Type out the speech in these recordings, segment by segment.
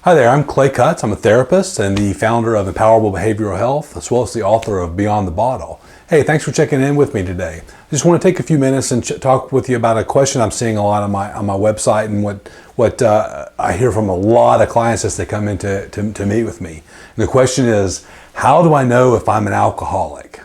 Hi there, I'm Clay Cutts. I'm a therapist and the founder of Empowerable Behavioral Health, as well as the author of Beyond the Bottle. Hey, thanks for checking in with me today. I just want to take a few minutes and talk with you about a question I'm seeing a lot on my website, and what I hear from a lot of clients as they come in to meet with me. And the question is, how do I know if I'm an alcoholic?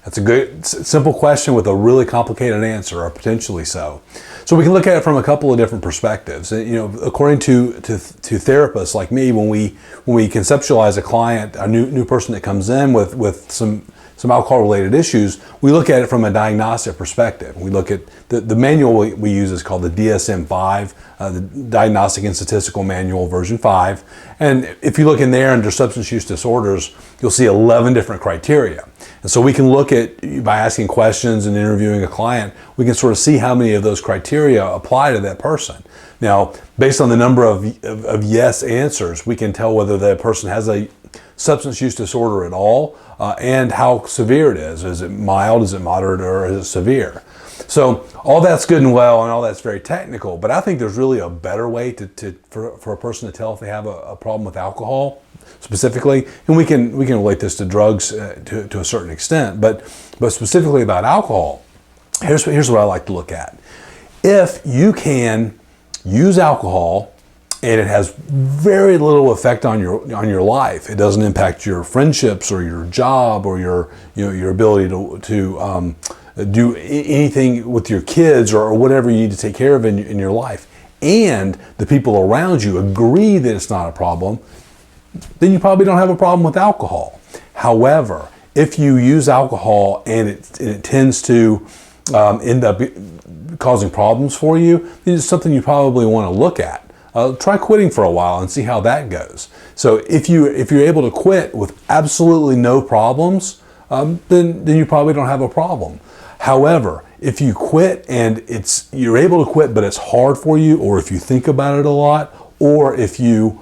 That's a good, simple question with a really complicated answer, or potentially so. So we can look at it from a couple of different perspectives. You know, according to therapists like me, when we conceptualize a client, a new person that comes in with some alcohol-related issues, we look at it from a diagnostic perspective. We look at the manual we use is called the DSM-5, the Diagnostic and Statistical Manual version 5. And if you look in there under substance use disorders, you'll see 11 different criteria. And so we can look at, by asking questions and interviewing a client, we can sort of see how many of those criteria apply to that person. Now, based on the number of yes answers, we can tell whether that person has a substance use disorder at all, and how severe it is. Is it mild, is it moderate, or is it severe? So all that's good and well, and all that's very technical, but I think there's really a better way for a person to tell if they have a problem with alcohol specifically. And we can relate this to drugs to a certain extent, but specifically about alcohol, here's what I like to look at. If you can use alcohol and it has very little effect on your life, it doesn't impact your friendships or your job or your ability to do anything with your kids or whatever you need to take care of in your life, and the people around you agree that it's not a problem, then you probably don't have a problem with alcohol. However, if you use alcohol and it tends to end up causing problems for you, it's something you probably want to look at. Try quitting for a while and see how that goes. So if you're able to quit with absolutely no problems, then you probably don't have a problem. However, if you quit and you're able to quit but it's hard for you, or if you think about it a lot, or if you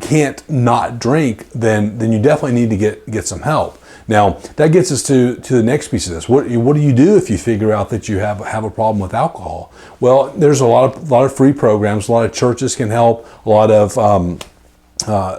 can't not drink, then you definitely need to get some help. Now that gets us to the next piece of this. What do you do if you figure out that you have a problem with alcohol? Well, there's a lot of free programs. A lot of churches can help. A lot of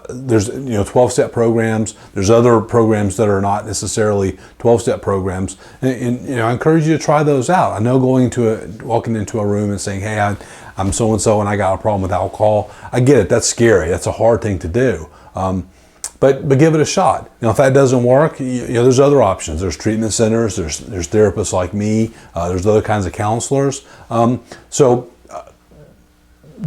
there's 12-step programs. There's other programs that are not necessarily 12-step programs, and I encourage you to try those out. I know walking into a room and saying, "Hey, I'm so and so, and I got a problem with alcohol." I get it. That's scary. That's a hard thing to do. But give it a shot. Now, if that doesn't work, there's other options. There's treatment centers. There's therapists like me. There's other kinds of counselors. So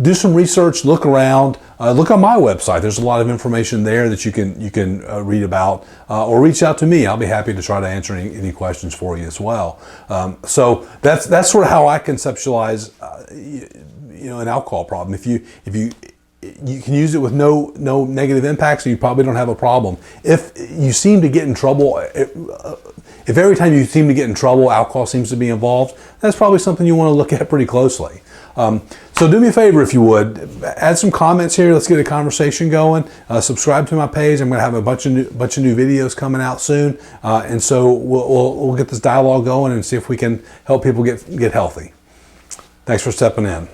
do some research. Look around. Look on my website. There's a lot of information there that you can read about, or reach out to me. I'll be happy to try to answer any questions for you as well. So that's sort of how I conceptualize an alcohol problem. If you can use it with no negative impacts, so you probably don't have a problem. If you seem to get in trouble, if every time you seem to get in trouble, alcohol seems to be involved, that's probably something you want to look at pretty closely. So do me a favor, if you would, add some comments here. Let's get a conversation going. Subscribe to my page. I'm going to have a bunch of new videos coming out soon, and so we'll get this dialogue going and see if we can help people get healthy. Thanks for stepping in.